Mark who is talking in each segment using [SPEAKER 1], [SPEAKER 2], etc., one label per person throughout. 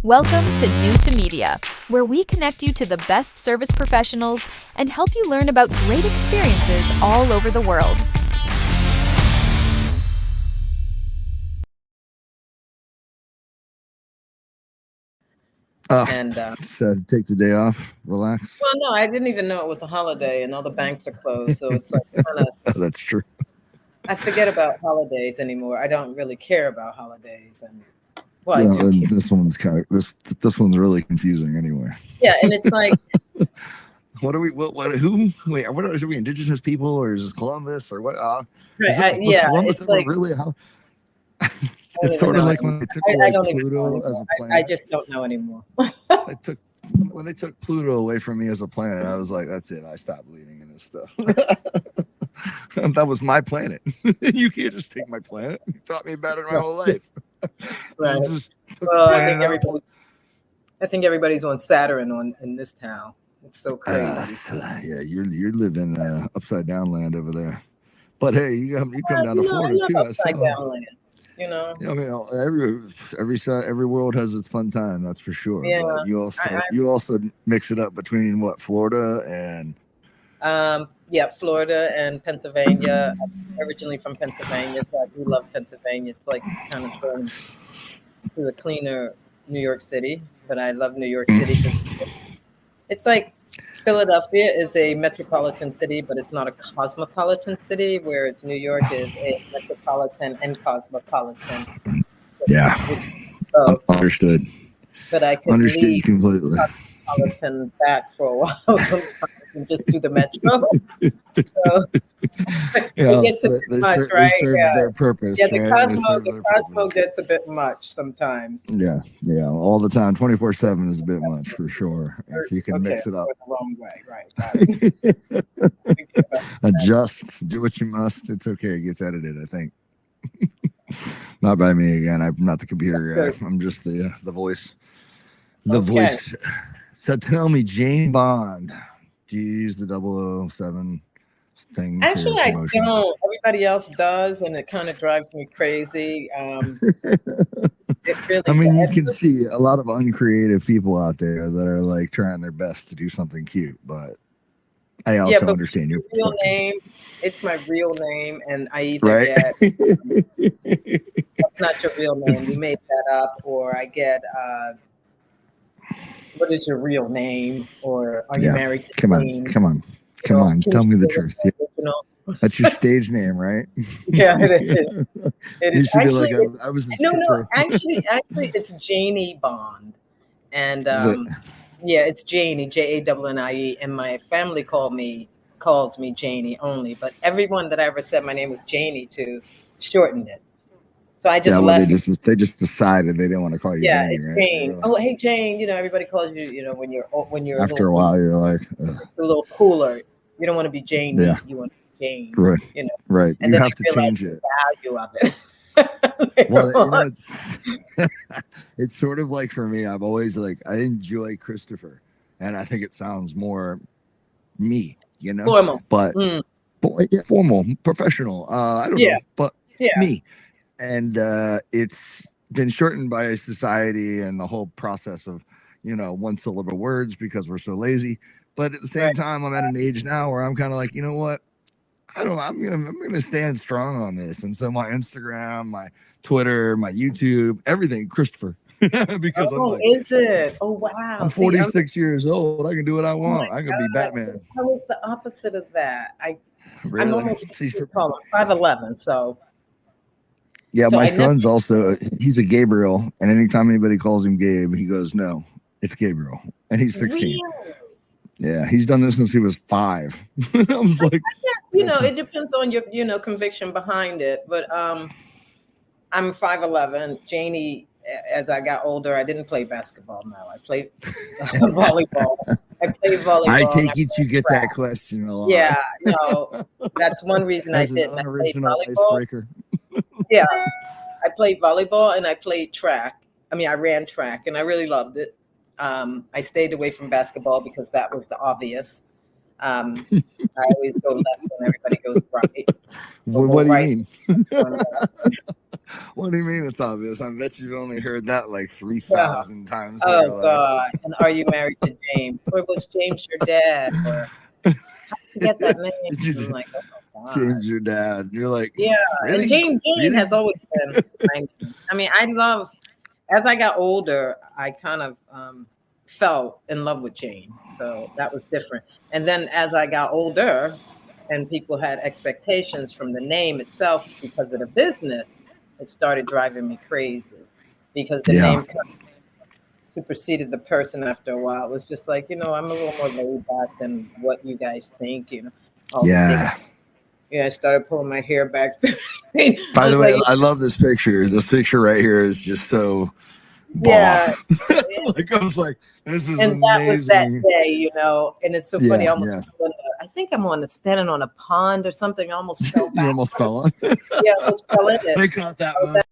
[SPEAKER 1] Welcome to NewtoMedia, where we connect you to the best service professionals and help you learn about great experiences all over the world.
[SPEAKER 2] Said take the day off, relax.
[SPEAKER 3] Well, no, I didn't even know it was a holiday, and all the banks are closed, so it's like kind of.
[SPEAKER 2] That's true.
[SPEAKER 3] I forget about holidays anymore. I don't really care about holidays, and
[SPEAKER 2] this one's this one's really confusing anyway.
[SPEAKER 3] Yeah, and it's like,
[SPEAKER 2] what are we? What? Who? Wait, what are we? Indigenous people, or is this Columbus, or what?
[SPEAKER 3] Columbus
[SPEAKER 2] it's like really how. It's sort of like when they took away Pluto as a planet.
[SPEAKER 3] I just don't know anymore.
[SPEAKER 2] When they took Pluto away from me as a planet, I was like, that's it. I stopped believing in this stuff. That was my planet. You can't just take my planet. You taught me about it my whole life.
[SPEAKER 3] Right. I think everybody's on Saturn in this town. It's so crazy.
[SPEAKER 2] You're living upside down land over there. But hey, you come down to Florida too.
[SPEAKER 3] Upside down land. You know,
[SPEAKER 2] every world has its fun time. That's for sure.
[SPEAKER 3] Yeah,
[SPEAKER 2] but you also mix it up between what, Florida and
[SPEAKER 3] Florida and Pennsylvania. I'm originally from Pennsylvania, so I do love Pennsylvania. It's like kind of turned to a cleaner New York City, but I love New York City. It's like Philadelphia is a metropolitan city, but it's not a cosmopolitan city, whereas New York is a metropolitan and cosmopolitan.
[SPEAKER 2] Yeah, understood.
[SPEAKER 3] But I can leave
[SPEAKER 2] completely.
[SPEAKER 3] Cosmopolitan back for a while sometimes and just do the metro. So it gets a bit much, right?
[SPEAKER 2] They serve their purpose.
[SPEAKER 3] Yeah, the Cosmo gets a bit much sometimes.
[SPEAKER 2] Yeah, all the time, 24/7 is a bit much for sure. If you can mix it up
[SPEAKER 3] the wrong way, right?
[SPEAKER 2] Adjust, do what you must. It's okay. It gets edited, I think. Not by me again. I'm not the computer guy. I'm just the voice. The voice. So tell me, Jane Bond, do you use the 007 thing?
[SPEAKER 3] Actually, I don't. Everybody else does, and it kind of drives me crazy. It really
[SPEAKER 2] you can see a lot of uncreative people out there that are like trying their best to do something cute, but I also understand your
[SPEAKER 3] real name. It's my real name, and I either get that's not your real name. You made that up, or I get what is your real name, or are you married to
[SPEAKER 2] Come on. Tell me the truth. That's your stage name, right?
[SPEAKER 3] Yeah, it is. It is.
[SPEAKER 2] Actually,
[SPEAKER 3] be like, I was actually, it's Janie Bond, and it's Janie, Janie, and my family calls me Janie only. But everyone that I ever said my name was Janie to shortened it. So I just left.
[SPEAKER 2] They just decided they didn't want to call you Janie,
[SPEAKER 3] it's
[SPEAKER 2] right?
[SPEAKER 3] Jane. Like, hey Jane, everybody calls you, when you're
[SPEAKER 2] after a while you're like
[SPEAKER 3] it's a little cooler. You don't want to be Jane. Yeah. You want to be Jane.
[SPEAKER 2] Right. Right.
[SPEAKER 3] And
[SPEAKER 2] you
[SPEAKER 3] then
[SPEAKER 2] have to change it.
[SPEAKER 3] The value of it.
[SPEAKER 2] Well, it's sort of like for me, I've always I enjoy Christopher, and I think it sounds more me,
[SPEAKER 3] formal,
[SPEAKER 2] but formal, professional. I don't know, but me. And it's been shortened by society and the whole process of, one syllable words because we're so lazy. But at the same time, I'm at an age now where I'm kind of like, you know what? I'm gonna stand strong on this. And so my Instagram, my Twitter, my YouTube, everything, Christopher. Because I'm like,
[SPEAKER 3] is it? Oh wow!
[SPEAKER 2] I'm 46 years old. I can do what I want. I can be Batman.
[SPEAKER 3] I was the opposite of that.
[SPEAKER 2] Really?
[SPEAKER 3] I'm almost 5'11", so.
[SPEAKER 2] Yeah, my son's also, he's a Gabriel, and anytime anybody calls him Gabe, he goes, no, it's Gabriel, and he's 16. Really? Yeah, he's done this since he was 5. I was like,
[SPEAKER 3] it depends on your, conviction behind it, but I'm 5'11". Janie, as I got older, I didn't play basketball. No, I played volleyball.
[SPEAKER 2] I take it you get that question a lot.
[SPEAKER 3] Yeah, no, that's one reason I didn't. I played volleyball.
[SPEAKER 2] Icebreaker.
[SPEAKER 3] Yeah, I played volleyball and I played track. I ran track and I really loved it. I stayed away from basketball because that was the obvious. I always go left when everybody goes right.
[SPEAKER 2] What do you mean? What do you mean it's obvious? I bet you've only heard that like 3,000 times.
[SPEAKER 3] Oh God! And are you married to James? Or was James your dad? Or how did you get that name? I'm like, oh my God.
[SPEAKER 2] James, your dad. You're like,
[SPEAKER 3] yeah.
[SPEAKER 2] really?
[SPEAKER 3] And James
[SPEAKER 2] really?
[SPEAKER 3] has always been. I mean, as I got older, I kind of fell in love with Jane, so that was different. And then as I got older, and people had expectations from the name itself because of the business, it started driving me crazy because the name kind of superseded the person after a while. It was just like, I'm a little more laid back than what you guys think, I started pulling my hair back.
[SPEAKER 2] By the way, I love this picture. This picture right here is just so
[SPEAKER 3] yeah.
[SPEAKER 2] like, I was like, this is
[SPEAKER 3] and
[SPEAKER 2] amazing.
[SPEAKER 3] That was that day, and it's so funny. I think I'm standing on a pond or something. I almost fell back.
[SPEAKER 2] You almost fell on?
[SPEAKER 3] Yeah, I almost fell in it.
[SPEAKER 2] They caught that moment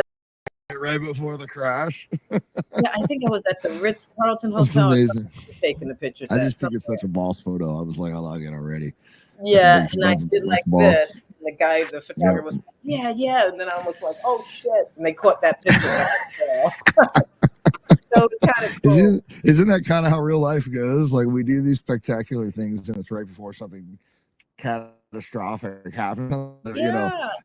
[SPEAKER 2] right before the crash.
[SPEAKER 3] Yeah, I think I was at the Ritz-Carlton Hotel.
[SPEAKER 2] Amazing.
[SPEAKER 3] Taking the pictures.
[SPEAKER 2] I just think it's such a boss photo. I was like, I like it already.
[SPEAKER 3] Yeah, and I did like this. And the photographer was like, yeah. And then I was like, oh shit. And they caught that picture. So it's kind of cool.
[SPEAKER 2] Isn't that kind of how real life goes? Like, we do these spectacular things and it's right before something catastrophic happens,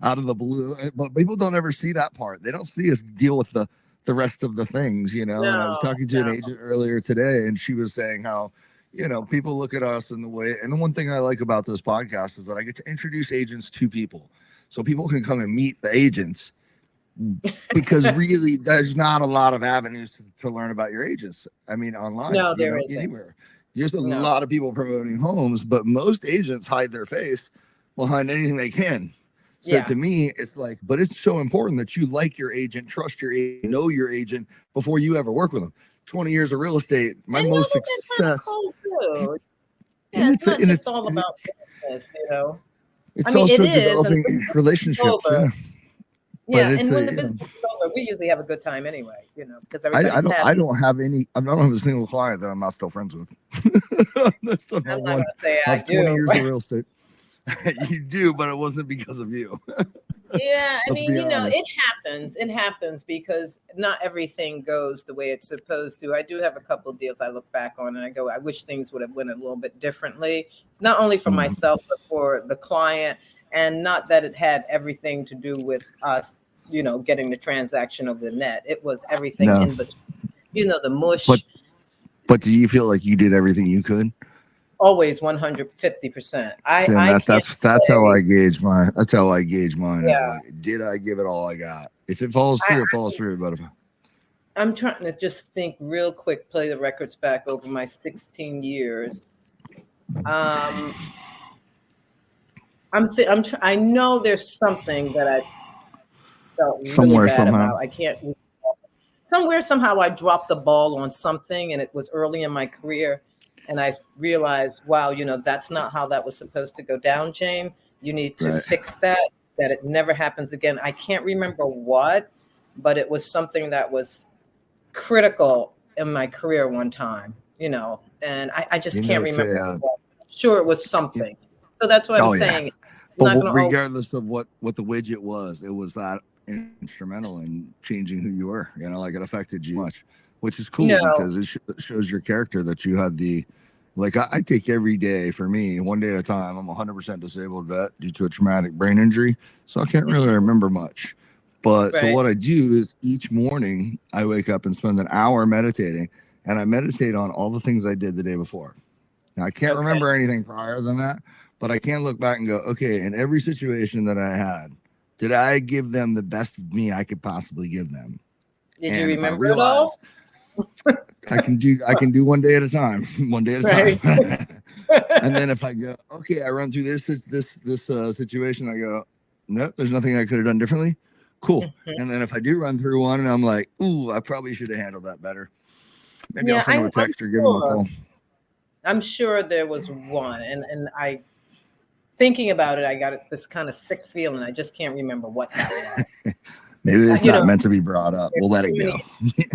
[SPEAKER 2] out of the blue. But people don't ever see that part. They don't see us deal with the rest of the things, And I was talking to an agent earlier today, and she was saying how, people look at us in the way. And the one thing I like about this podcast is that I get to introduce agents to people, so people can come and meet the agents. Because really, there's not a lot of avenues to learn about your agents. I mean, online,
[SPEAKER 3] there isn't
[SPEAKER 2] anywhere. There's a lot of people promoting homes, but most agents hide their face behind anything they can. So to me, it's like, but it's so important that you like your agent, trust your agent, know your agent before you ever work with them. 20 years of real estate, my most success.
[SPEAKER 3] It's not just all about business,
[SPEAKER 2] It's also developing relationships.
[SPEAKER 3] Yeah, and when the business is over, we usually have a good time anyway, because
[SPEAKER 2] I don't have a single client that I'm not still friends with.
[SPEAKER 3] I'm not going to say I do.
[SPEAKER 2] 20 years of real estate. You do, but it wasn't because of you.
[SPEAKER 3] Yeah, I mean, it happens because not everything goes the way it's supposed to. I do have a couple of deals I look back on and I go, I wish things would have went a little bit differently, not only for myself, but for the client. And not that it had everything to do with us, getting the transaction over the net. It was everything in between, the mush.
[SPEAKER 2] But do you feel like you did everything you could?
[SPEAKER 3] Always 150%.
[SPEAKER 2] That's how I gauge mine. That's how I gauge mine. Yeah. Like, did I give it all I got? If it falls through, it falls through. But
[SPEAKER 3] I'm trying to just think real quick, play the records back over my 16 years. I know there's something that I felt really bad about. I can't. Somewhere, somehow, I dropped the ball on something, and it was early in my career, and I realized, wow, that's not how that was supposed to go down, Jane. You need to fix that it never happens again. I can't remember what, but it was something that was critical in my career one time, and I just can't remember. Sure, it was something. So that's what I'm saying.
[SPEAKER 2] But regardless of what the widget was, it was that instrumental in changing who you were. Like, it affected you much, which is cool because it shows your character that you had I take every day for me, one day at a time. I'm 100% disabled vet due to a traumatic brain injury, so I can't really remember much. But so what I do is each morning I wake up and spend an hour meditating, and I meditate on all the things I did the day before. Now, I can't remember anything prior than that, but I can look back and go, okay, in every situation that I had, did I give them the best of me I could possibly give them?
[SPEAKER 3] Did you remember it all?
[SPEAKER 2] I can do one day at a time, time. And then if I go, okay, I run through this situation, I go, nope, there's nothing I could have done differently. Cool. And then if I do run through one and I'm like, ooh, I probably should have handled that better. Maybe I'll send them a text or give them a call.
[SPEAKER 3] I'm sure there was one, and I, thinking about it, I got this kind of sick feeling. I just can't remember what that was.
[SPEAKER 2] Maybe it's not meant to be brought up. We'll let it go.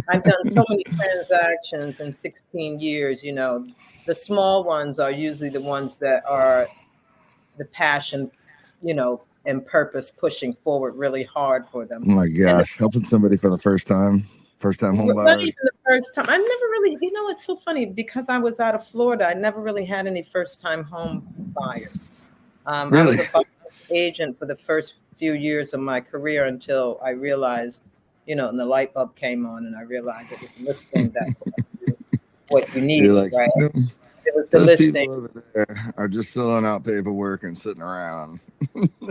[SPEAKER 3] I've done so many transactions in 16 years. The small ones are usually the ones that are the passion, and purpose pushing forward really hard for them.
[SPEAKER 2] Oh my gosh, helping somebody for the first time home buyers.
[SPEAKER 3] Not even the first time. I never really, it's so funny because I was out of Florida. I never really had any first time home buyers.
[SPEAKER 2] Really?
[SPEAKER 3] I was a buyer's agent for the first few years of my career until I realized, and the light bulb came on and I realized it was the listing that what you needed,
[SPEAKER 2] like,
[SPEAKER 3] right?
[SPEAKER 2] No,
[SPEAKER 3] it was the
[SPEAKER 2] those
[SPEAKER 3] listing.
[SPEAKER 2] people over there are just filling out paperwork and sitting around.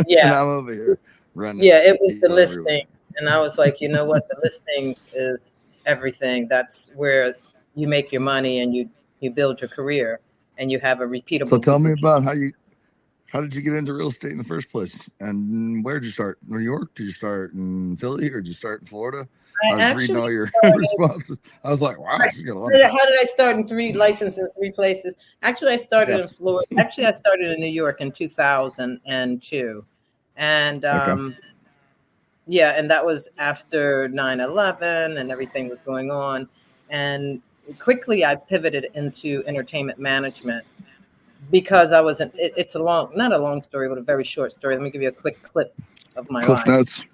[SPEAKER 3] Yeah.
[SPEAKER 2] And I'm over here running.
[SPEAKER 3] Yeah, it was the listing.
[SPEAKER 2] Everywhere.
[SPEAKER 3] And I was like, you know what? The listings is everything. That's where you make your money and you build your career and you have a repeatable.
[SPEAKER 2] So tell me about how did you get into real estate in the first place? And where did you start? New York? Did you start in Philly or did you start in Florida? I was reading all your responses. I was like, wow, she's got a lot.
[SPEAKER 3] How did I start in 3 places? Actually, I started in Florida. Actually, I started in New York in 2002. And yeah, and that was after 9/11 and everything was going on. And quickly I pivoted into entertainment management because I wasn't, it's not a long story, but a very short story. Let me give you a quick clip of my life.
[SPEAKER 2] Notes.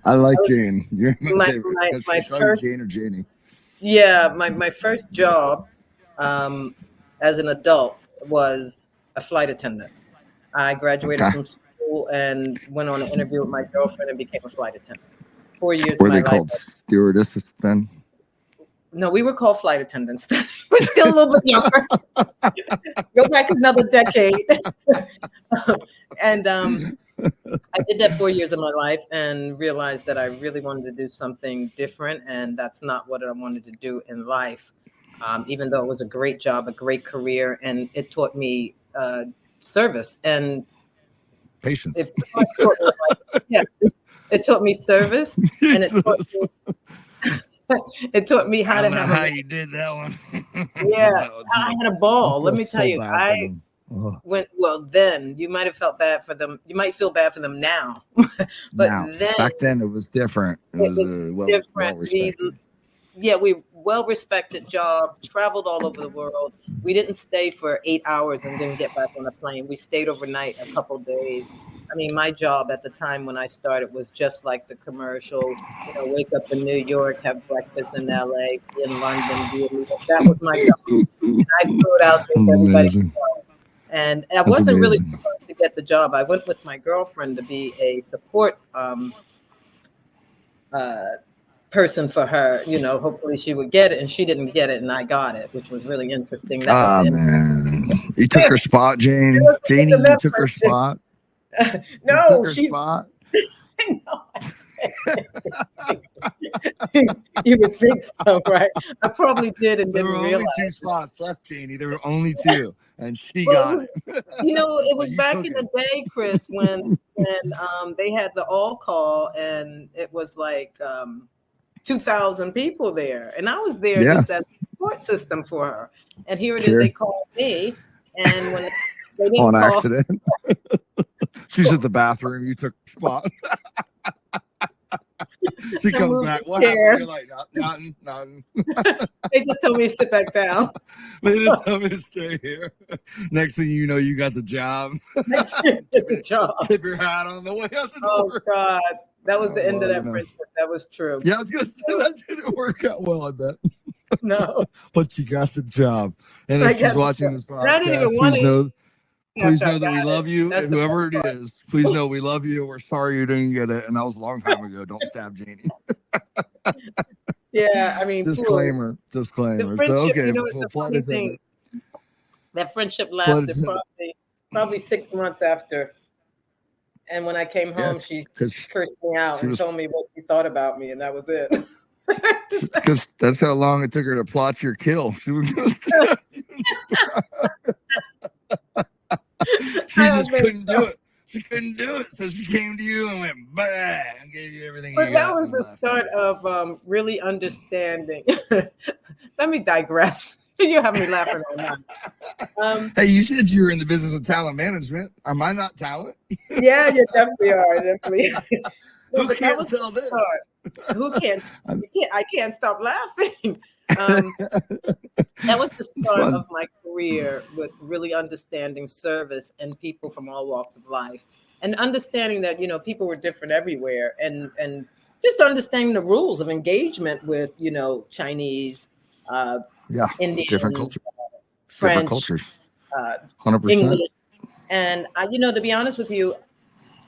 [SPEAKER 2] I like Jane. You're my favorite.
[SPEAKER 3] My first,
[SPEAKER 2] Jane or Janie.
[SPEAKER 3] Yeah, my first job as an adult was a flight attendant. I graduated from school and went on an interview with my girlfriend and became a flight attendant. 4 years
[SPEAKER 2] Were
[SPEAKER 3] of my
[SPEAKER 2] they called stewardesses then?
[SPEAKER 3] No, we were called flight attendants. We're still a little bit younger. Go back another decade. And I did that 4 years of my life and realized that I really wanted to do something different. And that's not what I wanted to do in life, even though it was a great job, a great career. And it taught me service and
[SPEAKER 2] patience.
[SPEAKER 3] It taught me service and it taught me it taught me how to have
[SPEAKER 2] how you did that one.
[SPEAKER 3] Yeah, I had a ball. Let me tell you, I went, well, then you might have felt bad for them. You might feel bad for them now. But then
[SPEAKER 2] back then it was different. It was different.
[SPEAKER 3] We well-respected job, traveled all over the world. We didn't stay for 8 hours and then get back on a plane. We stayed overnight a couple days. I mean, my job at the time when I started was just like the commercial, wake up in New York, have breakfast in LA, be in London, be in New York. That was my job. And I threw it out there for everybody to know. And I wasn't really supposed to get the job. I went with my girlfriend to be a support person for her, hopefully she would get it, and she didn't get it and I got it, which was really interesting.
[SPEAKER 2] Man, you took her spot, Jane. Janie, you took her spot.
[SPEAKER 3] No,
[SPEAKER 2] she spot.
[SPEAKER 3] You would think so, right? I probably did and didn't realize.
[SPEAKER 2] There were only 2 spots left, Janie. There were only 2, and she got it.
[SPEAKER 3] It was back in the day, Chris, when they had the all call, and it was like 2,000 people there, and I was there just as a support system for her. And here it is, they called me, and when they didn't
[SPEAKER 2] on accident, she's at the bathroom. You took the spot. She comes back. What happened? You're like, nothing.
[SPEAKER 3] They just told me to sit back down.
[SPEAKER 2] They just told me to stay here. Next thing you know, you got the job. Tip your hat on the way out the door.
[SPEAKER 3] Oh God. That was the end of that friendship. That was true.
[SPEAKER 2] Yeah, I was going to say that didn't work out well, I bet.
[SPEAKER 3] No.
[SPEAKER 2] But you got the job. And if she's watching this podcast, please know that we love you. And whoever it is, please know we love you. We're sorry you didn't get it. And that was a long time ago. Don't stab Janie.
[SPEAKER 3] Yeah, I mean.
[SPEAKER 2] Disclaimer.
[SPEAKER 3] The
[SPEAKER 2] So, okay.
[SPEAKER 3] the funny thing, that friendship lasted probably 6 months after. And when I came home, she cursed me out and told me what she thought about me, and that was it.
[SPEAKER 2] Because that's how long it took her to plot your kill. She was just couldn't do it. She couldn't do it, so she came to you and went bang and gave you everything.
[SPEAKER 3] But that was the start of really understanding. Let me digress. You have me laughing all night.
[SPEAKER 2] Hey, you said you were in the business of talent management. Am I not talent?
[SPEAKER 3] Yeah, you definitely are. Definitely.
[SPEAKER 2] Who can't sell this?
[SPEAKER 3] Who can't? I can't stop laughing That was the start of my career, with really understanding service and people from all walks of life, and understanding that, you know, people were different everywhere, and just understanding the rules of engagement with, you know, Chinese, Indians,
[SPEAKER 2] different cultures,
[SPEAKER 3] French,
[SPEAKER 2] different cultures, 100%.
[SPEAKER 3] English. And you know, to be honest with you,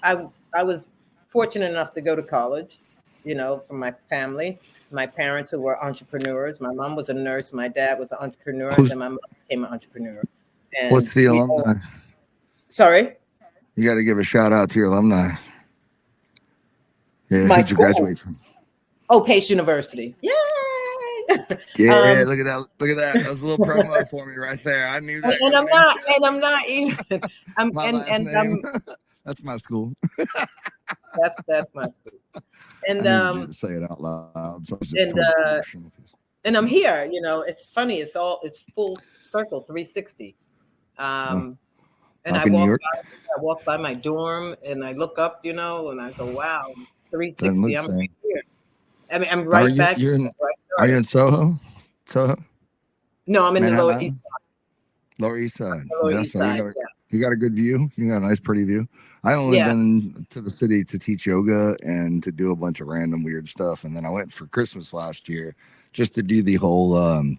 [SPEAKER 3] I was fortunate enough to go to college, you know, from my family. My parents who were entrepreneurs. My mom was a nurse. My dad was an entrepreneur. And then my mom became an entrepreneur. And
[SPEAKER 2] what's the alumni?
[SPEAKER 3] Sorry?
[SPEAKER 2] You got to give a shout out to your alumni. Yeah,
[SPEAKER 3] my
[SPEAKER 2] who'd you graduate from?
[SPEAKER 3] Oh, Pace University. Yay!
[SPEAKER 2] Yeah, look at that. Look at that. That was a little promo for me right there. I knew that.
[SPEAKER 3] And I'm not even.
[SPEAKER 2] That's my school.
[SPEAKER 3] That's my school. And
[SPEAKER 2] say it out loud.
[SPEAKER 3] And I'm here. You know, it's funny. It's full circle, 360. And I walk by my dorm and I look up, you know, and I go, wow, 360. I'm right here. I mean, I'm right back.
[SPEAKER 2] Are you in Soho?
[SPEAKER 3] No, I'm in the Lower East Side.
[SPEAKER 2] Lower East Side. You got a good view. You got a nice, pretty view. I only been to the city to teach yoga and to do a bunch of random weird stuff. And then I went for Christmas last year just to do the whole Home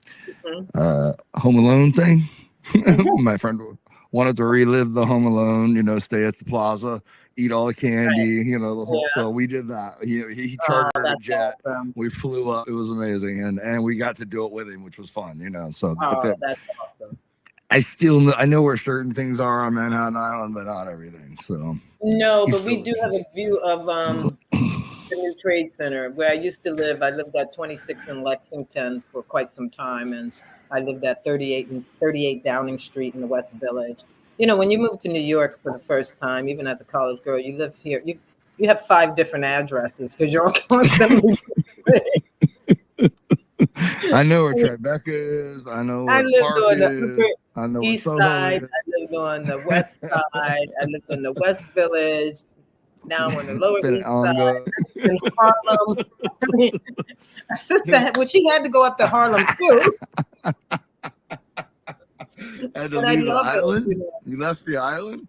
[SPEAKER 2] Alone thing. My friend wanted to relive the Home Alone, you know, stay at the plaza, eat all the candy, you know, the whole. So we did that. He chartered a jet. Awesome. We flew up. It was amazing. And we got to do it with him, which was fun, you know. So
[SPEAKER 3] that's awesome.
[SPEAKER 2] I know where certain things are on Manhattan Island, but not everything. So
[SPEAKER 3] but we do have a view of the new Trade Center where I used to live. I lived at 26 in Lexington for quite some time, and I lived at 38 Downing Street in the West Village. You know, when you move to New York for the first time, even as a college girl, you live here. You have 5 different addresses because you're constantly.
[SPEAKER 2] I know where Tribeca is. I know where the park is. I know
[SPEAKER 3] East
[SPEAKER 2] where
[SPEAKER 3] Side. I lived on the West Side. I lived in the West Village. Now I'm on the Lower East Side. In Harlem. I mean, my sister, she had to go up to Harlem too.
[SPEAKER 2] Had to leave the island? You left the island?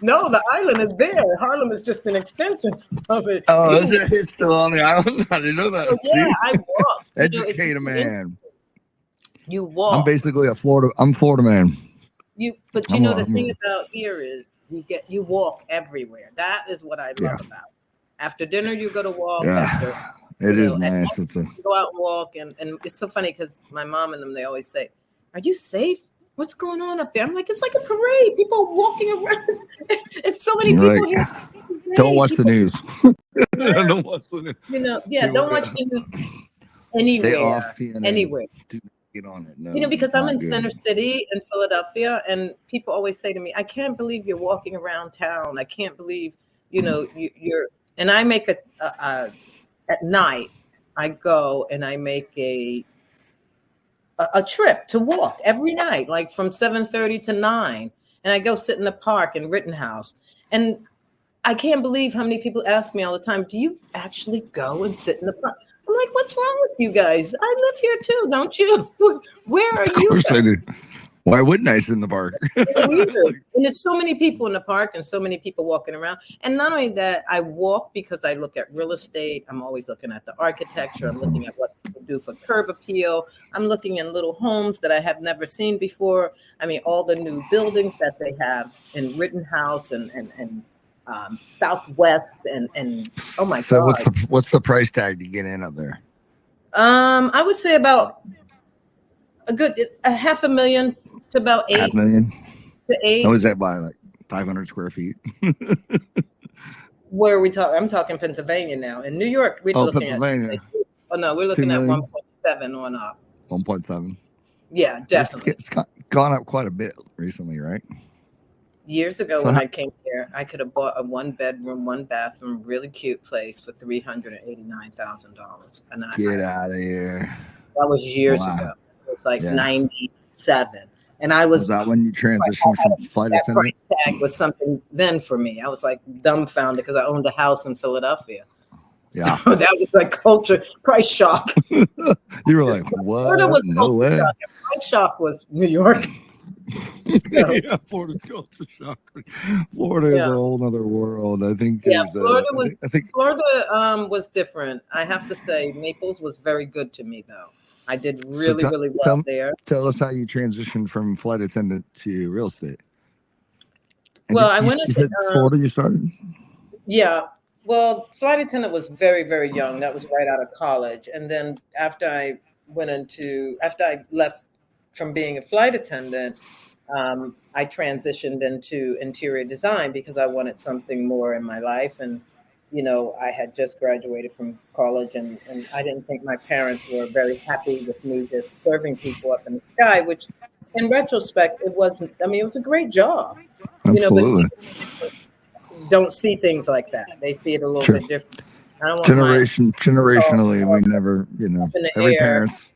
[SPEAKER 3] No, the island is there. Harlem is just an extension of it.
[SPEAKER 2] Oh, it's still on the island? I didn't know that.
[SPEAKER 3] Oh, yeah, I walk.
[SPEAKER 2] Educate a man.
[SPEAKER 3] You walk.
[SPEAKER 2] I'm basically I'm Florida man.
[SPEAKER 3] But you know, the thing about here is you walk everywhere. That is what I love about. After dinner, you go to walk.
[SPEAKER 2] Yeah, it is nice.
[SPEAKER 3] Go out and walk. And it's so funny because my mom and them, they always say, "Are you safe? What's going on up there?" I'm like, it's like a parade. People walking around. It's so many people here.
[SPEAKER 2] Don't watch the news. Don't watch the news.
[SPEAKER 3] You know, don't watch the news anywhere.
[SPEAKER 2] Stay off CNN.
[SPEAKER 3] Anywhere.
[SPEAKER 2] Get on it. No,
[SPEAKER 3] you know, because I'm in Center City in Philadelphia, and people always say to me, "I can't believe you're walking around town. I can't believe, you know, you're." And I make at night. I go and I make a trip to walk every night, like from 7:30 to 9. And I go sit in the park in Rittenhouse. And I can't believe how many people ask me all the time, do you actually go and sit in the park? I'm like, what's wrong with you guys? I live here too, don't you? Where are you?
[SPEAKER 2] Of course I do. Why wouldn't I sit in the park?
[SPEAKER 3] And there's so many people in the park and so many people walking around. And not only that, I walk because I look at real estate. I'm always looking at the architecture. I'm looking at what people do for curb appeal. I'm looking at little homes that I have never seen before. I mean, all the new buildings that they have in Rittenhouse and Southwest and oh my God.
[SPEAKER 2] What's the price tag to get in up there?
[SPEAKER 3] I would say about a $500,000 to about $8
[SPEAKER 2] million
[SPEAKER 3] to $8.
[SPEAKER 2] How is that by like 500 square feet?
[SPEAKER 3] Where are we talking? I'm talking Pennsylvania now. In New York, we're looking
[SPEAKER 2] Pennsylvania.
[SPEAKER 3] We're looking at 1.7 on up.
[SPEAKER 2] 1.7.
[SPEAKER 3] Yeah, definitely.
[SPEAKER 2] It's gone up quite a bit recently, right?
[SPEAKER 3] Years ago, when I came here, I could have bought a 1-bedroom, 1-bathroom, really cute place for $389,000.
[SPEAKER 2] Get out of here.
[SPEAKER 3] That was years ago. It was like 97. And I was
[SPEAKER 2] that when you transitioned from flight attendant?
[SPEAKER 3] Tag was something then for me. I was like dumbfounded because I owned a house in Philadelphia.
[SPEAKER 2] Yeah.
[SPEAKER 3] So that was like culture price shock.
[SPEAKER 2] You were like, what?
[SPEAKER 3] Florida was
[SPEAKER 2] No way.
[SPEAKER 3] shock. Price shock was New York.
[SPEAKER 2] So. Yeah, Florida's culture shock. Florida is a whole other world. I think.
[SPEAKER 3] Yeah, Florida was. I think Florida was different. I have to say, Naples was very good to me, though. I did really, really well there.
[SPEAKER 2] Tell us how you transitioned from flight attendant to real estate. And
[SPEAKER 3] well, I went.
[SPEAKER 2] You said Florida. You started.
[SPEAKER 3] Yeah. Well, flight attendant was very, very young. That was right out of college. And then after I left from being a flight attendant, I transitioned into interior design because I wanted something more in my life. And, you know, I had just graduated from college and I didn't think my parents were very happy with me just serving people up in the sky, which in retrospect, it wasn't. I mean, it was a great job.
[SPEAKER 2] Absolutely.
[SPEAKER 3] You know, but don't see things like that. They see it a little bit different. I don't want
[SPEAKER 2] generationally, we never, every parent's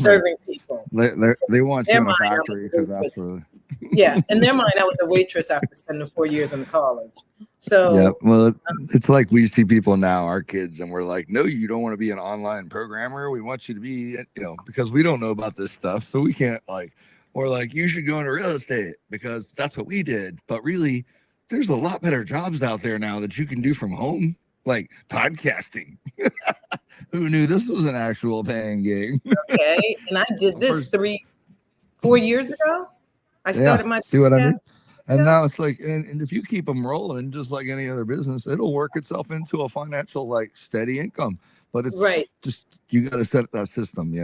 [SPEAKER 3] serving people.
[SPEAKER 2] They want you in a factory because that's really.
[SPEAKER 3] Yeah, in their mind, I was a waitress after spending 4 years in college. So
[SPEAKER 2] yeah, well, it's like we see people now, our kids, and we're like, no, you don't want to be an online programmer. We want you to be, because we don't know about this stuff, so we can't or you should go into real estate because that's what we did. But really, there's a lot better jobs out there now that you can do from home, like podcasting. Who knew this was an actual paying gig?
[SPEAKER 3] Okay, and I did this 4 years ago. I started my.
[SPEAKER 2] See what I mean? And now it's like, and if you keep them rolling, just like any other business, it'll work itself into a financial, steady income. But it's just, you got to set that system,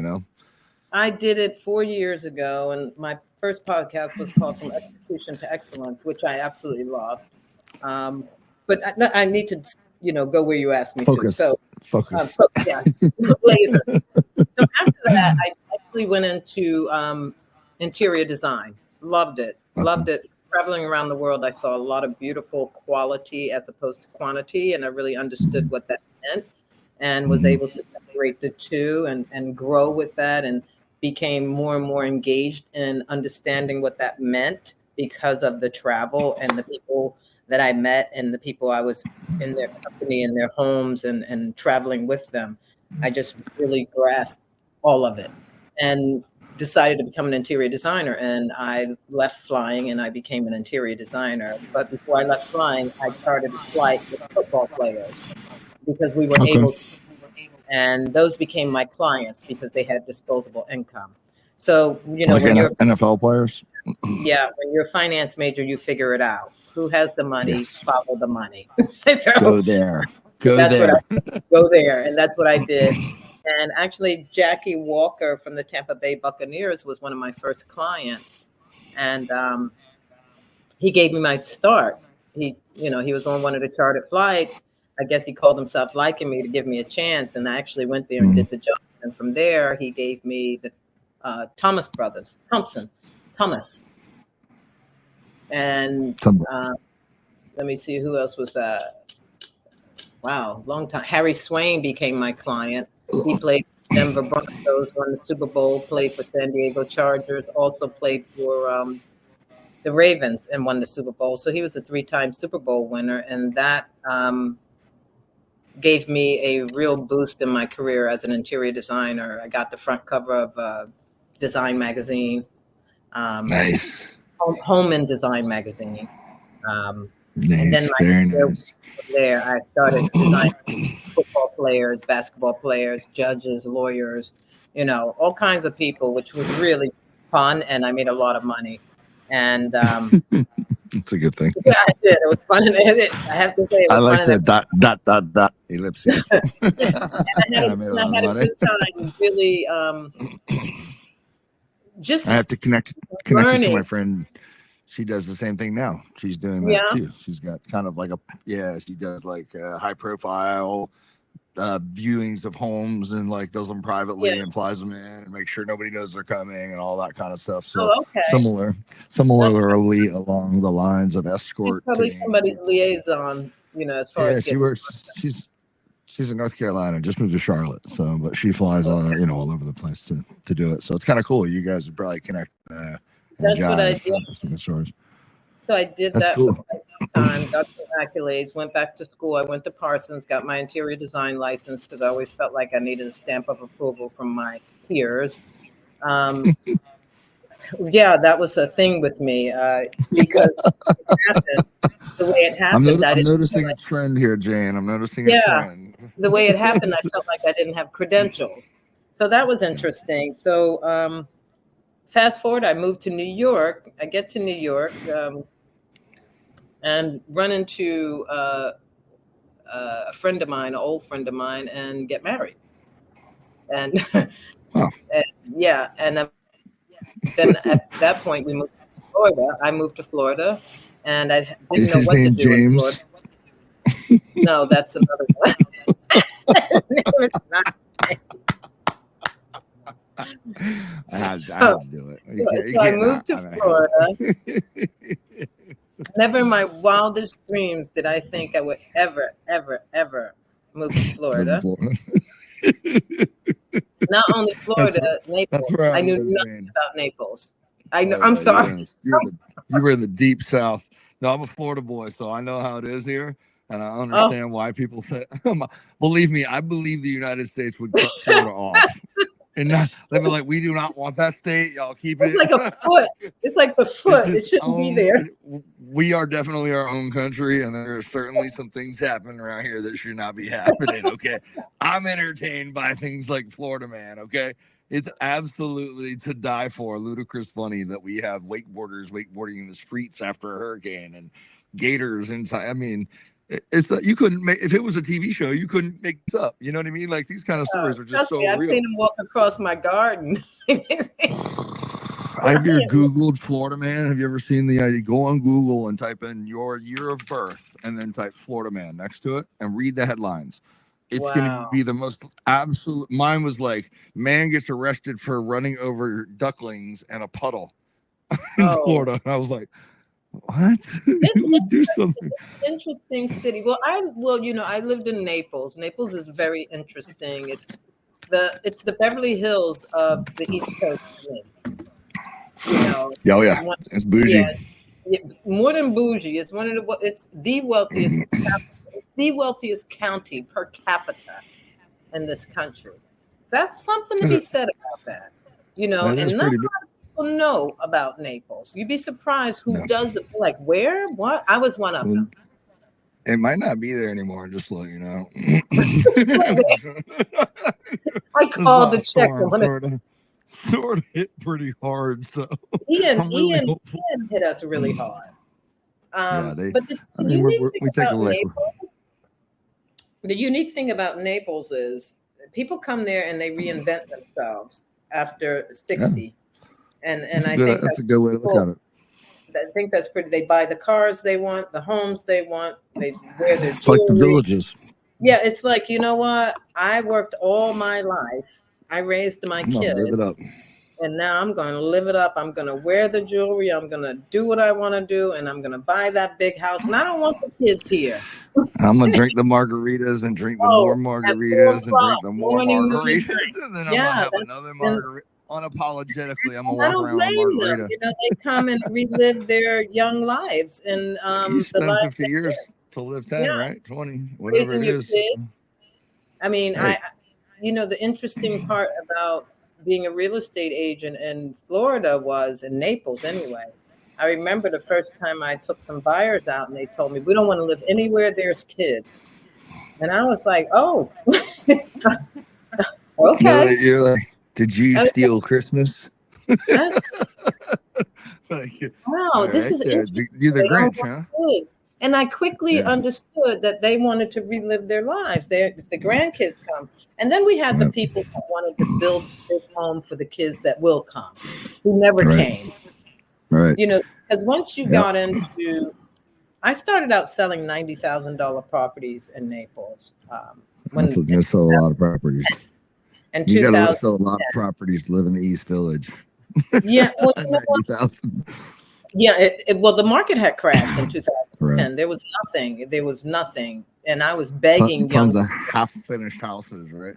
[SPEAKER 3] I did it 4 years ago, and my first podcast was called From Execution to Excellence, which I absolutely love. But I need to, go where you asked me to. So,
[SPEAKER 2] focus.
[SPEAKER 3] Yeah, laser. So after that, I actually went into interior design. Loved it. Loved it. Traveling around the world, I saw a lot of beautiful quality as opposed to quantity, and I really understood what that meant and was able to separate the two and grow with that and became more and more engaged in understanding what that meant because of the travel and the people that I met and the people I was in their company, in their homes and traveling with them. I just really grasped all of it and decided to become an interior designer, and I left flying and I became an interior designer. But before I left flying, I chartered a flight with football players because we were able to, and those became my clients because they had disposable income. So, when you're
[SPEAKER 2] NFL players.
[SPEAKER 3] Yeah, when you're a finance major, you figure it out. Who has the money? Yes. Follow the money. So
[SPEAKER 2] go there.
[SPEAKER 3] Go there, and that's what I did. And actually, Jackie Walker from the Tampa Bay Buccaneers was one of my first clients. And he gave me my start. He was on one of the chartered flights. I guess he called himself liking me to give me a chance. And I actually went there and did the job. And from there, he gave me the Thomas. And let me see, who else was that? Wow, long time. Harry Swain became my client. He played for Denver Broncos, won the Super Bowl, played for San Diego Chargers, also played for the Ravens and won the Super Bowl. So he was a 3-time Super Bowl winner. And that gave me a real boost in my career as an interior designer. I got the front cover of Design Magazine.
[SPEAKER 2] Nice.
[SPEAKER 3] Home and Design Magazine.
[SPEAKER 2] Nice,
[SPEAKER 3] and then
[SPEAKER 2] very nice.
[SPEAKER 3] There, I started designing football players, basketball players, judges, lawyers, all kinds of people, which was really fun, and I made a lot of money. And
[SPEAKER 2] it's a good thing.
[SPEAKER 3] Yeah, I did. It was fun, and I have to say, it was
[SPEAKER 2] I like
[SPEAKER 3] fun.
[SPEAKER 2] that ... ellipsis.
[SPEAKER 3] And I had a good time. Really, just
[SPEAKER 2] I have to connect it to my friend. She does the same thing now. She's doing that too. She's got kind of like she does high profile viewings of homes and does them privately and flies them in and makes sure nobody knows they're coming and all that kind of stuff. So similarly along the lines of escort.
[SPEAKER 3] She's probably somebody's liaison, as far as
[SPEAKER 2] she's in North Carolina, just moved to Charlotte. So, but she flies on, all over the place to do it. So it's kind of cool. You guys would probably connect.
[SPEAKER 3] That's what I did. So I did
[SPEAKER 2] That's
[SPEAKER 3] that
[SPEAKER 2] cool.
[SPEAKER 3] for quite some time, got some accolades, went back to school. I went to Parsons, got my interior design license because I always felt like I needed a stamp of approval from my peers. Yeah, that was a thing with me because it happened the way it happened.
[SPEAKER 2] I'm noticing a trend here, Jane. I'm noticing a trend.
[SPEAKER 3] The way it happened, I felt like I didn't have credentials. So that was interesting. So fast forward, I moved to New York. I get to New York and run into a friend of mine, an old friend of mine, and get married. And,
[SPEAKER 2] wow.
[SPEAKER 3] And then at that point we moved to Florida. I moved to Florida, and I didn't know what to do
[SPEAKER 2] James?
[SPEAKER 3] in Florida. No, that's another one. It's not.
[SPEAKER 2] I had to do it.
[SPEAKER 3] So I moved to Florida. Never in my wildest dreams did I think I would ever, ever, ever move to Florida. Not only Florida, Naples. I knew nothing about Naples. I know. I'm sorry.
[SPEAKER 2] You were in the deep South. No, I'm a Florida boy, so I know how it is here, and I understand why people say. Believe me, I believe the United States would cut Florida off, and they'd be like, "We do not want that state. Y'all keep it."
[SPEAKER 3] It's like a foot. It's like the foot. It shouldn't be there.
[SPEAKER 2] We are definitely our own country, and there are certainly some things happening around here that should not be happening. Okay, I'm entertained by things like Florida Man. Okay. It's absolutely to die for, ludicrous funny that we have wakeboarding in the streets after a hurricane and gators inside. I mean, it's that you couldn't make, if it was a TV show, you couldn't make this up. You know what I mean? Like these kind of stories are just so real.
[SPEAKER 3] I've seen them walk across my garden.
[SPEAKER 2] Have you Googled Florida Man? Have you ever seen the go on Google and type in your year of birth and then type Florida Man next to it and read the headlines? It's going to be the most absolute. Mine was like, man gets arrested for running over ducklings in a puddle in Florida. And I was like, what? Who would do something?
[SPEAKER 3] Interesting city. Well, I lived in Naples. Naples is very interesting. It's the Beverly Hills of the East Coast.
[SPEAKER 2] It's bougie.
[SPEAKER 3] Yeah, more than bougie. It's it's the wealthiest. The wealthiest county per capita in this country. That's something to be said about that. And not a lot of people know about Naples. You'd be surprised who doesn't. Like, where? What? I was one of them.
[SPEAKER 2] It might not be there anymore, just to let you know.
[SPEAKER 3] I called the check.
[SPEAKER 2] Sort of hit pretty hard. So
[SPEAKER 3] Ian hit us really hard. The unique thing about Naples is people come there and they reinvent themselves after 60. And I think
[SPEAKER 2] that's a good way to look at it.
[SPEAKER 3] I think that's pretty. They buy the cars they want, the homes they want, they wear their jewelry.
[SPEAKER 2] It's like the villages.
[SPEAKER 3] Yeah, it's like, you know what? I worked all my life. I raised my kids.
[SPEAKER 2] Live it up.
[SPEAKER 3] And now I'm going to live it up. I'm going to wear the jewelry. I'm going to do what I want to do. And I'm going to buy that big house. And I don't want the kids here.
[SPEAKER 2] I'm going to drink the margaritas and drink the more margaritas and drink the more margaritas. And then I'm going to have another margarita. Unapologetically, I'm going to walk around with a margarita.
[SPEAKER 3] Them. They come and relive their young lives. And
[SPEAKER 2] you spend 50 years to live 10, right? 20, whatever it is.
[SPEAKER 3] I mean, the interesting part about being a real estate agent in Florida was in Naples anyway. I remember the first time I took some buyers out and they told me, we don't want to live anywhere there's kids. And I was like, oh, okay.
[SPEAKER 2] You're like, did you steal Christmas?
[SPEAKER 3] Wow, this is interesting.
[SPEAKER 2] You're the Grinch, huh?
[SPEAKER 3] And I quickly understood that they wanted to relive their lives. The grandkids come. And then we had the people who wanted to build a big home for the kids that will come, who never came.
[SPEAKER 2] Right.
[SPEAKER 3] Because once you got into, I started out selling $90,000 properties in Naples.
[SPEAKER 2] You sell a lot of properties.
[SPEAKER 3] And
[SPEAKER 2] you got to sell a lot of properties to live in the East Village.
[SPEAKER 3] Yeah. Well, 90,000. Yeah. Well, the market had crashed in 2010. There was nothing. And I was begging
[SPEAKER 2] tons of half-finished houses, right?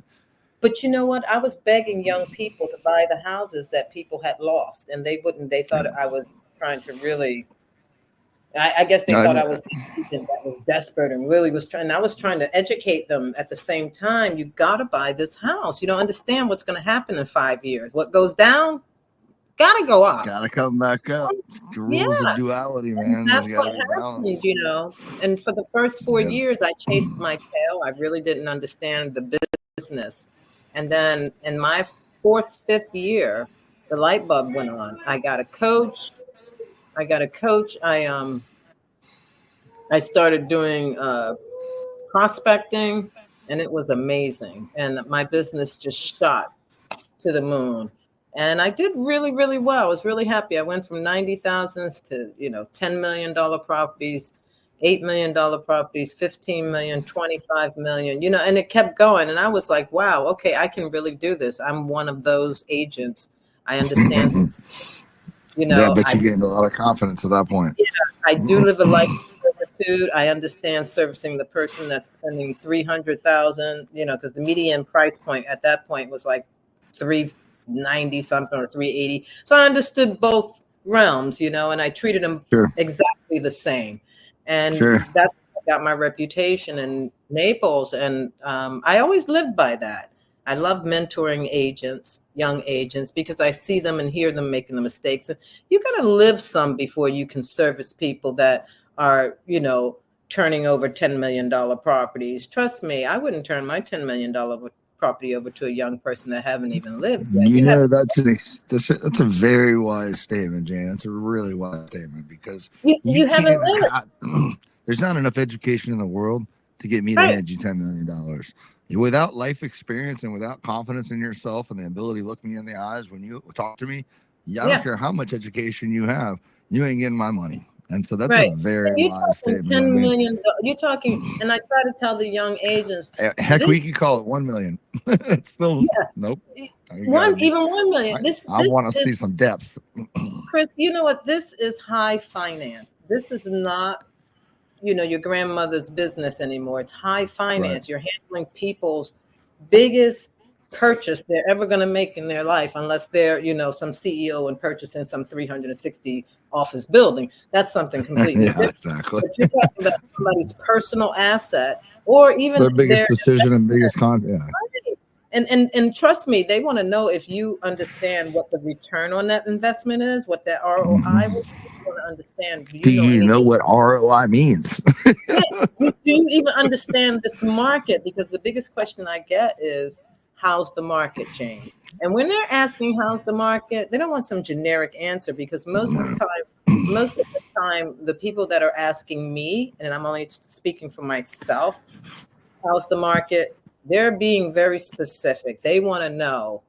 [SPEAKER 3] But you know what? I was begging young people to buy the houses that people had lost, and they wouldn't. They thought I was trying to really I guess they thought I was an agent that was desperate and really was trying. I was trying to educate them at the same time. You got to buy this house. You don't understand what's going to happen in 5 years. What goes down, got to go up.
[SPEAKER 2] Got to come back up. The rules of duality, man.
[SPEAKER 3] And that's what happened, you know. And for the first 4 years, I chased my tail. I really didn't understand the business. And then in my fourth, fifth year, the light bulb went on. I got a coach. I started doing prospecting, and it was amazing. And my business just shot to the moon. And I did really, really well. I was really happy. I went from 90,000s to, $10 million properties, $8 million properties, 15 million, 25 million, and it kept going. And I was like, wow, okay, I can really do this. I'm one of those agents. I understand.
[SPEAKER 2] Yeah, but you gained a lot of confidence at that point.
[SPEAKER 3] Yeah, I do live a life of servitude. I understand servicing the person that's spending $300,000, because the median price point at that point was like $390 something or $380. So I understood both realms, and I treated them exactly the same. And that's how I got my reputation in Naples. And I always lived by that. I love mentoring agents, young agents, because I see them and hear them making the mistakes. And you got to live some before you can service people that are, turning over $10 million properties. Trust me, I wouldn't turn my $10 million property over to a young person that haven't even lived yet.
[SPEAKER 2] That's a very wise statement, Jane. That's a really wise statement, because
[SPEAKER 3] you haven't lived.
[SPEAKER 2] There's not enough education in the world to get me to hand you $10 million. Without life experience and without confidence in yourself and the ability to look me in the eyes when you talk to me, I don't care how much education you have, you ain't getting my money. And so that's a very wise statement.
[SPEAKER 3] $10 million. You're talking, and I try to tell the young agents.
[SPEAKER 2] Heck, we could call it 1 million. It's still nope.
[SPEAKER 3] Even 1 million.
[SPEAKER 2] I want to see some depth.
[SPEAKER 3] Kris, you know what? This is high finance. This is not, your grandmother's business anymore. It's high finance. You're handling people's biggest purchase they're ever going to make in their life, unless they're, some CEO and purchasing some 360 office building. That's something completely different.
[SPEAKER 2] Exactly.
[SPEAKER 3] But you're talking about somebody's personal asset, or even
[SPEAKER 2] their biggest decision and biggest content.
[SPEAKER 3] And trust me, they want to know if you understand what the return on that investment is, what that ROI was. You want to understand.
[SPEAKER 2] Do you know what ROI means?
[SPEAKER 3] Do you even understand this market? Because the biggest question I get is, how's the market change? And when they're asking how's the market, they don't want some generic answer, because most of the time, the people that are asking me, and I'm only speaking for myself, how's the market? They're being very specific. They want to know.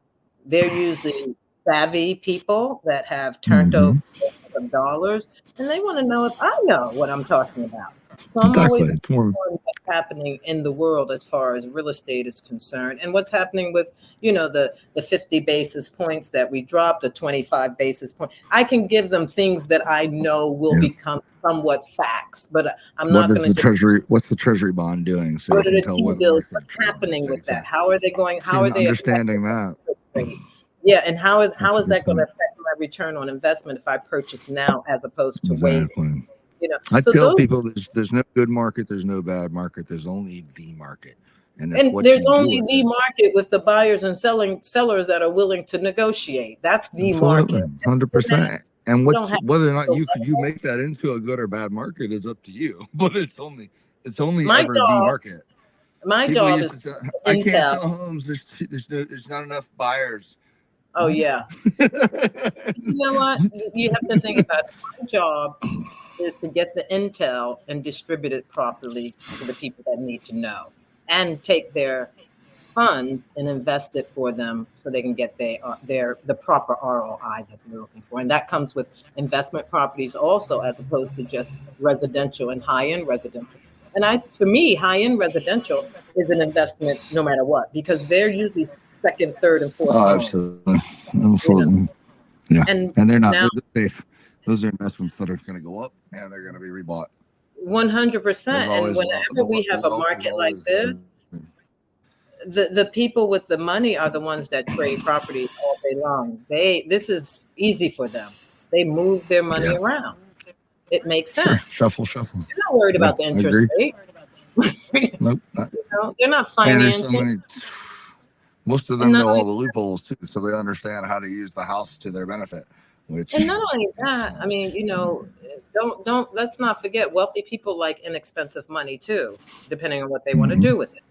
[SPEAKER 3] They're using savvy people that have turned over of dollars, and they want to know if I know what I'm talking about. So I'm always what's happening in the world as far as real estate is concerned, and what's happening with the 50 basis points that we dropped, the 25 basis points. I can give them things that I know will become somewhat facts, but I'm not going to.
[SPEAKER 2] What's the Treasury bond doing? So
[SPEAKER 3] what are the T-bills? What's happening with that? How are they going? How are they
[SPEAKER 2] understanding that?
[SPEAKER 3] Yeah, and how is that going to affect my return on investment if I purchase now as opposed to waiting?
[SPEAKER 2] I tell people there's no good market, there's no bad market, there's only the market. And
[SPEAKER 3] there's only the market with the buyers and sellers that are willing to negotiate. That's the market.
[SPEAKER 2] 100%. And whether or not you make that into a good or bad market is up to you. But it's only the market.
[SPEAKER 3] My job is
[SPEAKER 2] I can't sell homes. There's not enough buyers.
[SPEAKER 3] Oh yeah. You know what? You have to think about it. My job is to get the intel and distribute it properly to the people that need to know, and take their funds and invest it for them so they can get the proper ROI that they're looking for. And that comes with investment properties also, as opposed to just residential and high-end residential. And for me, high-end residential is an investment no matter what, because they're usually second, third, and fourth.
[SPEAKER 2] Oh, absolutely. Yeah. And they're not they're safe. Those are investments that are going to go up and they're going to be rebought.
[SPEAKER 3] 100%. And whenever we have a market like this, the people with the money are the ones that trade properties all day long. This is easy for them. They move their money around. it makes sense.
[SPEAKER 2] Shuffle.
[SPEAKER 3] You're not worried about the interest rate.
[SPEAKER 2] Nope.
[SPEAKER 3] They're not financing.
[SPEAKER 2] Most of them know all the loopholes too, so they understand how to use the house to their benefit.
[SPEAKER 3] And not only that, I mean, don't let's not forget, wealthy people like inexpensive money too, depending on what they want to do with it.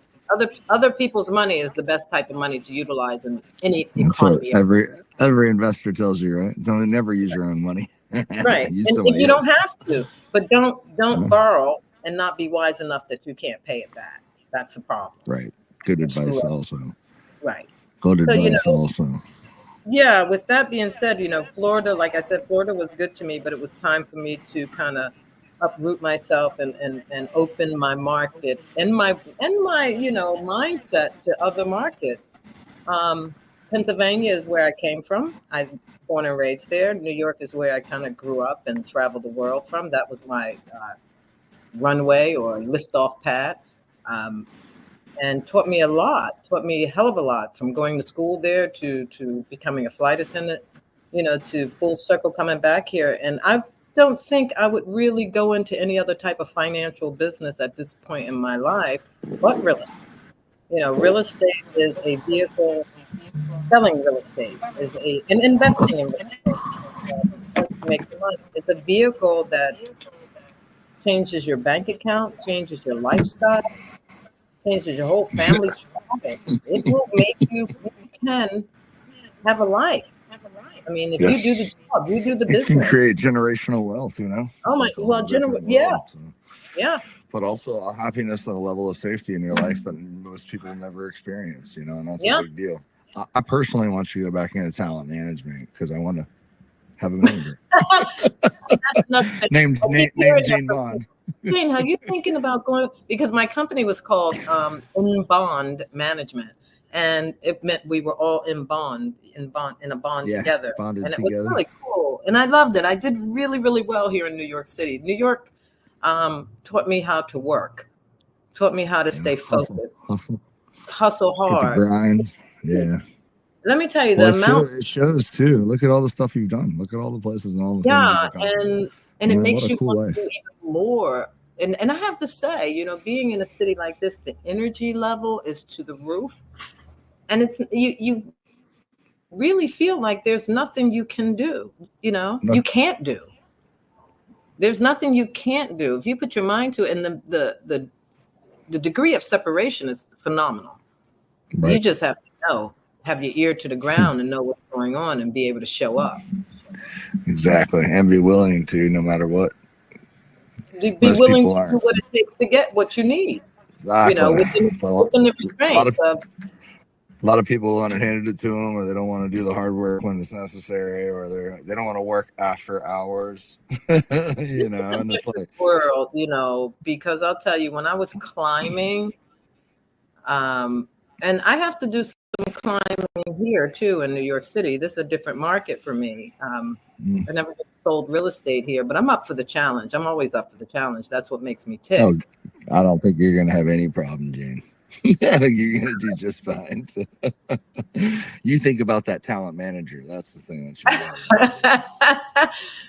[SPEAKER 3] Other people's money is the best type of money to utilize in any economy.
[SPEAKER 2] That's what every investor tells you, right? Don't never use your own money.
[SPEAKER 3] Right. And you don't have to, but don't borrow and not be wise enough that you can't pay it back. That's the problem.
[SPEAKER 2] Right. Good advice also.
[SPEAKER 3] Right.
[SPEAKER 2] Good advice also.
[SPEAKER 3] Yeah, with that being said, Florida, like I said, Florida was good to me, but it was time for me to kind of uproot myself and open my market and my mindset to other markets. Pennsylvania is where I came from. I was born and raised there. New York is where I kind of grew up and traveled the world from. That was my runway or liftoff pad. And taught me a hell of a lot, from going to school there to becoming a flight attendant, to full circle coming back here. And I don't think I would really go into any other type of financial business at this point in my life, but real estate. Real estate is a vehicle. Selling real estate is and investing in real estate to make the money. It's a vehicle that changes your bank account, changes your lifestyle, changes your whole family structure. It will make you can have a life. I mean, if you do the job, you do the business.
[SPEAKER 2] It can create generational wealth,
[SPEAKER 3] Oh my, well, yeah.
[SPEAKER 2] But also a happiness and a level of safety in your life that most people never experience, and that's a big deal. I personally want you to go back into talent management because I want to have a manager. named Jane Bond.
[SPEAKER 3] Jane, are you thinking about going? Because my company was called In Bond Management, and it meant we were all in a bond together, and it was really cool. And I loved it. I did really, really well here in New York City. New York taught me how to work, taught me how to stay focused, hustle hard,
[SPEAKER 2] grind. Yeah.
[SPEAKER 3] Let me tell you the amount.
[SPEAKER 2] It shows too. Look at all the stuff you've done. Look at all the places and all the things.
[SPEAKER 3] And it makes you want to do even more. And I have to say, being in a city like this, the energy level is to the roof, and it's you really feel like there's nothing you can do. You can't do. There's nothing you can't do if you put your mind to it. And the degree of separation is phenomenal. Right. You just have to have your ear to the ground and know what's going on and be able to show up.
[SPEAKER 2] Exactly. And be willing to, no matter what.
[SPEAKER 3] Be willing to do what it takes to get what you need.
[SPEAKER 2] Exactly.
[SPEAKER 3] Within the restraints of.
[SPEAKER 2] A lot of people want it handed it to them, or they don't want to do the hard work when it's necessary, or they don't want to work after hours. In the
[SPEAKER 3] world, because I'll tell you, when I was climbing, and I have to do some climbing here too in New York City. This is a different market for me. I never sold real estate here, but I'm up for the challenge. I'm always up for the challenge. That's what makes me tick.
[SPEAKER 2] Oh, I don't think you're going to have any problem, Jane. I think you're going to do just fine. You think about that talent manager. That's the thing that you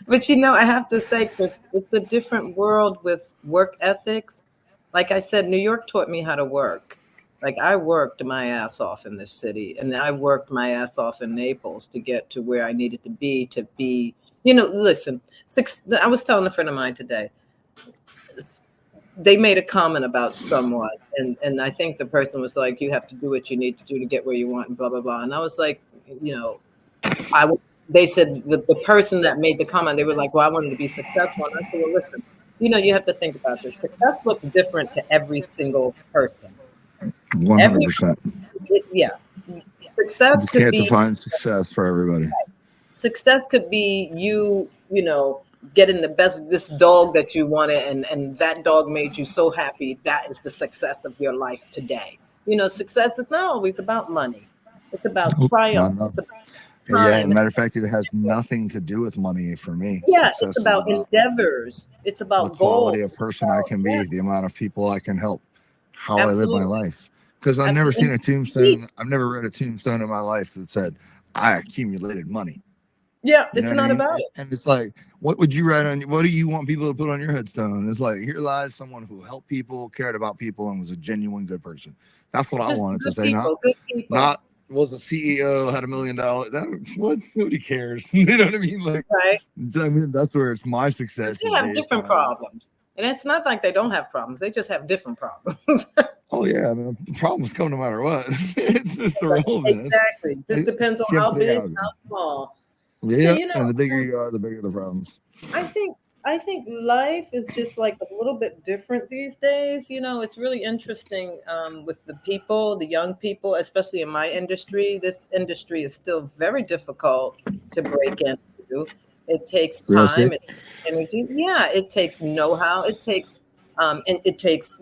[SPEAKER 3] But I have to say, Kris, it's a different world with work ethics. Like I said, New York taught me how to work. Like I worked my ass off in this city, and I worked my ass off in Naples to get to where I needed to be, listen, I was telling a friend of mine today, they made a comment about someone, and I think the person was like, you have to do what you need to do to get where you want, and blah, blah, blah. And I was like, they said the person that made the comment, they were like, well, I wanted to be successful. And I said, well, listen, you have to think about this. Success looks different to every single person.
[SPEAKER 2] 100%.
[SPEAKER 3] Success could be.
[SPEAKER 2] You can't define success for everybody.
[SPEAKER 3] Success could be you, getting this dog that you wanted, and that dog made you so happy. That is the success of your life today. Success is not always about money. It's about triumph.
[SPEAKER 2] No. As a matter of fact, it has nothing to do with money for me.
[SPEAKER 3] Yeah, it's about endeavors. It's about
[SPEAKER 2] the quality of person I can be, the amount of people I can help, how Absolutely. I live my life. Because I've never seen a tombstone. I've never read a tombstone in my life that said, I accumulated money.
[SPEAKER 3] Yeah, it's not about it.
[SPEAKER 2] And it's like, what would you write on? What do you want people to put on your headstone? It's like, here lies someone who helped people, cared about people, and was a genuine good person. That's what I wanted to say.
[SPEAKER 3] Good people.
[SPEAKER 2] Not was a CEO, had $1 million. What? Nobody cares. You know what I mean? Like,
[SPEAKER 3] right.
[SPEAKER 2] I mean, that's where it's my success.
[SPEAKER 3] They have different problems. And it's not like they don't have problems. They just have different problems.
[SPEAKER 2] Oh, yeah. I mean, problems come no matter what. It's just irrelevant.
[SPEAKER 3] Exactly. Just depends on how big, how small.
[SPEAKER 2] Yeah. So, and the bigger you are, the bigger the problems.
[SPEAKER 3] I think life is just like a little bit different these days. It's really interesting with the people, the young people, especially in my industry. This industry is still very difficult to break into. It takes time, it takes energy. Yeah, it takes know-how. It takes and it takes,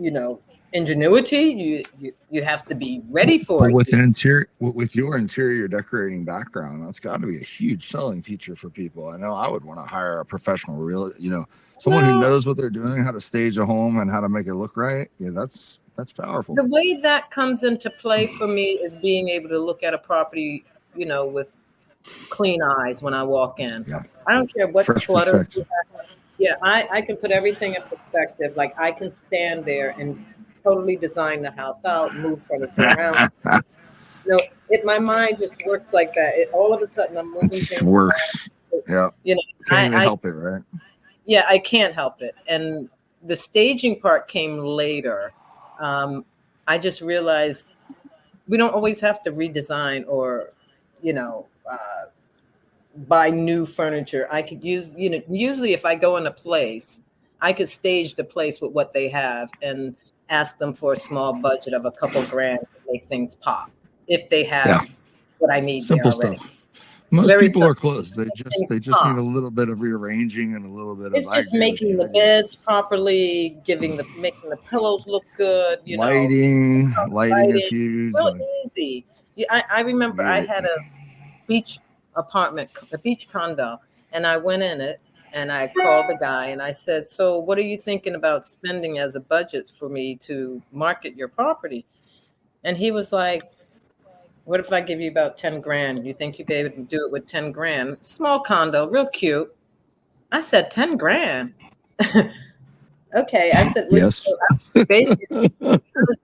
[SPEAKER 3] ingenuity. You have to be ready for it.
[SPEAKER 2] With your interior decorating background, that's got to be a huge selling feature for people. I know I would want to hire a professional someone who knows what they're doing, how to stage a home and how to make it look right. Yeah, that's powerful.
[SPEAKER 3] The way that comes into play for me is being able to look at a property, with clean eyes when I walk in.
[SPEAKER 2] Yeah.
[SPEAKER 3] I don't care what clutter. Yeah, I can put everything in perspective. Like I can stand there and totally design the house out, move furniture around. My mind just works like that. All of a sudden, I'm moving.
[SPEAKER 2] It just works. Yeah. Can't even help it, right?
[SPEAKER 3] Yeah, I can't help it. And the staging part came later. I just realized we don't always have to redesign or, buy new furniture. I could use, usually if I go in a place, I could stage the place with what they have and ask them for a small budget of a couple grand to make things pop if they have what I need.
[SPEAKER 2] Simple stuff. Most people are close. They just need a little bit of rearranging and a little bit
[SPEAKER 3] of just making the beds properly, making the pillows look good.
[SPEAKER 2] Lighting is huge.
[SPEAKER 3] Real easy. I remember I had a beach condo, and I went in it and I called the guy and I said, so what are you thinking about spending as a budget for me to market your property? And he was like, what if I give you about 10 grand? You think you'd be able to do it with 10 grand? Small condo, real cute. I said, 10 grand. Okay. I said,
[SPEAKER 2] yes.
[SPEAKER 3] So I was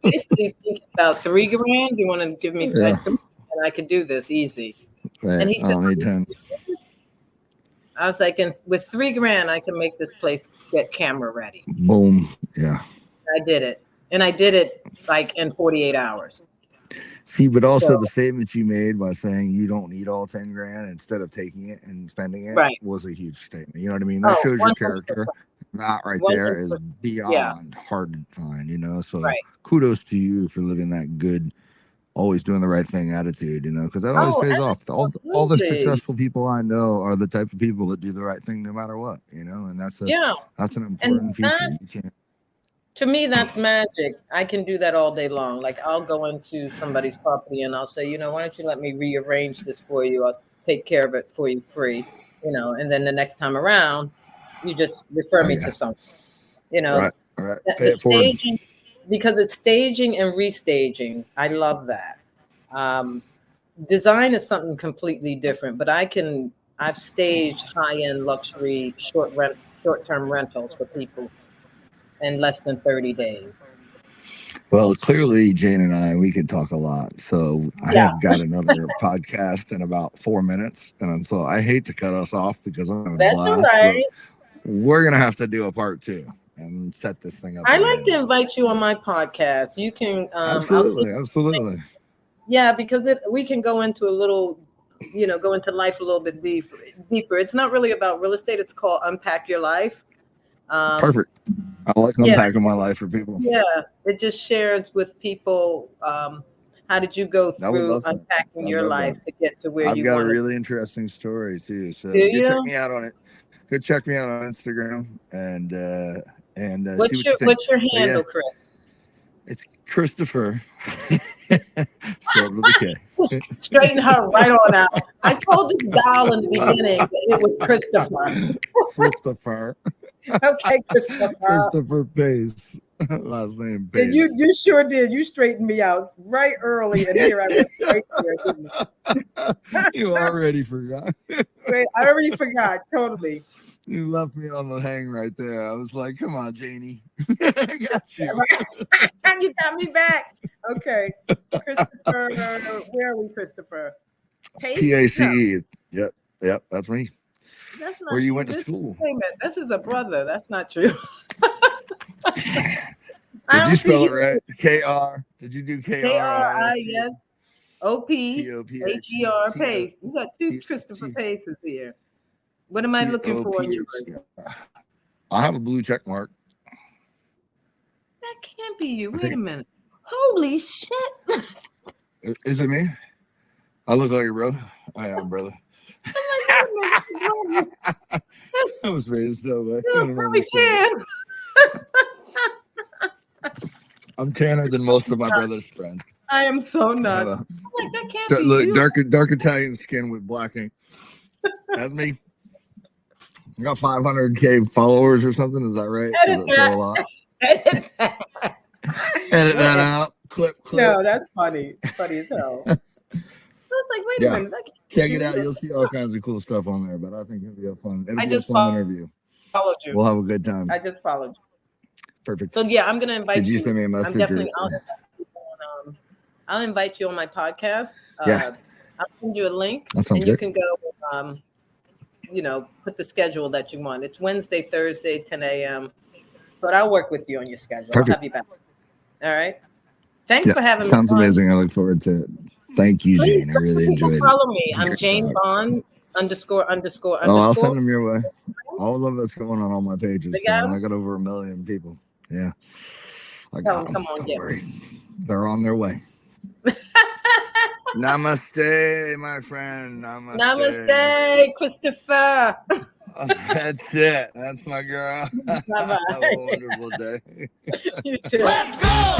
[SPEAKER 3] basically thinking about 3 grand. You want to give me 5 grand? And I could do this easy.
[SPEAKER 2] Right.
[SPEAKER 3] And he said,
[SPEAKER 2] need 10.
[SPEAKER 3] I was like, and with 3 grand, I can make this place get camera ready.
[SPEAKER 2] Boom. Yeah.
[SPEAKER 3] I did it. And I did it like in 48 hours.
[SPEAKER 2] See, but also the statement you made by saying you don't need all 10 grand instead of taking it and spending it was a huge statement. You know what I mean? That shows your character. That right there is beyond hard to find, so kudos to you for living that good, always doing the right thing attitude, because that always pays off. All the successful people I know are the type of people that do the right thing no matter what, and that's an important feature. You can't.
[SPEAKER 3] To me, that's magic. I can do that all day long. Like I'll go into somebody's property and I'll say, why don't you let me rearrange this for you? I'll take care of it for you free, and then the next time around, you just refer me to something,
[SPEAKER 2] Right.
[SPEAKER 3] The staging, because it's staging and restaging. I love that. Design is something completely different, but I've staged high-end luxury short-term rentals for people in less than 30 days.
[SPEAKER 2] Well, clearly, Jane and we can talk a lot. So I have got another podcast in about 4 minutes. And so I hate to cut us off because I'm going to blast. All right. We're going to have to do a part 2 and set this thing up.
[SPEAKER 3] I'd like to invite you on my podcast. You can.
[SPEAKER 2] Absolutely.
[SPEAKER 3] Yeah, because we can go into a little, go into life a little bit deeper. It's not really about real estate. It's called Unpack Your Life.
[SPEAKER 2] Perfect. I like unpacking my life for people.
[SPEAKER 3] Yeah, it just shares with people how did you go through unpacking your life to get to where you want.
[SPEAKER 2] I've got a really interesting story too. So check me out on it. Go check me out on Instagram and
[SPEAKER 3] what's your handle, Kris?
[SPEAKER 2] It's Christopher. Spelled with a K.
[SPEAKER 3] Straighten her right on out. I told this doll in the beginning that it was Christopher.
[SPEAKER 2] Christopher.
[SPEAKER 3] Okay, Christopher
[SPEAKER 2] Pace. Last name Pace.
[SPEAKER 3] And you sure did. You straightened me out right early, and here I was right there.
[SPEAKER 2] You already forgot.
[SPEAKER 3] Wait, I already forgot. Totally.
[SPEAKER 2] You left me on the hang right there. I was like, come on, Janie. I got you.
[SPEAKER 3] You got me back. Okay. Christopher, where are we, Christopher? Pace?
[SPEAKER 2] Pace. No. Yep. That's me.
[SPEAKER 3] That's not
[SPEAKER 2] where you
[SPEAKER 3] true.
[SPEAKER 2] went to school.
[SPEAKER 3] Wait a minute. This is a brother. That's not true.
[SPEAKER 2] Did you spell it right? K-R. Did you do K-R?
[SPEAKER 3] K-R-I, yes. O-P-H-E-R, Pace. You got two Christopher Paces here. What am I looking for in yours?
[SPEAKER 2] I have a blue check mark.
[SPEAKER 3] That can't be you. Wait a minute. Holy shit.
[SPEAKER 2] Is it me? I look like your brother. I am, brother. I was raised that way. I'm tanner than most of my brother's friends.
[SPEAKER 3] I am so nuts. Like, that can't be
[SPEAKER 2] look,
[SPEAKER 3] you.
[SPEAKER 2] dark Italian skin with black ink. That's me. I got 500K followers or something. Is that right?
[SPEAKER 3] Edit that.
[SPEAKER 2] A lot? Edit that out. Clip.
[SPEAKER 3] No, that's funny. Funny as hell. I was like, wait a minute.
[SPEAKER 2] Check it out. You'll see all kinds of cool stuff on there, but I think it'll be a fun interview.
[SPEAKER 3] Followed you.
[SPEAKER 2] We'll have a good time.
[SPEAKER 3] I just followed you.
[SPEAKER 2] Perfect.
[SPEAKER 3] So yeah, I'm gonna invite you.
[SPEAKER 2] Did you send me a message?
[SPEAKER 3] I'll invite you on my podcast. I'll send you a link, and you can go. Put the schedule that you want. It's Wednesday, Thursday, 10 a.m. But I'll work with you on your schedule.
[SPEAKER 2] Perfect.
[SPEAKER 3] I'll have you back. All right. Thanks for having me.
[SPEAKER 2] Sounds amazing. I look forward to it. Thank you, Jane. I really enjoyed it.
[SPEAKER 3] Follow me. I'm Jane Bond ____.
[SPEAKER 2] Oh, I'll send them your way. All of it's going on all my pages. I got over 1 million people. Yeah. I got them.
[SPEAKER 3] Come on,
[SPEAKER 2] Don't worry. They're on their way. Namaste, my friend.
[SPEAKER 3] Namaste, Christopher.
[SPEAKER 2] That's it. That's my girl.
[SPEAKER 3] Bye-bye.
[SPEAKER 2] Have a wonderful day.
[SPEAKER 3] You too.
[SPEAKER 4] Let's go.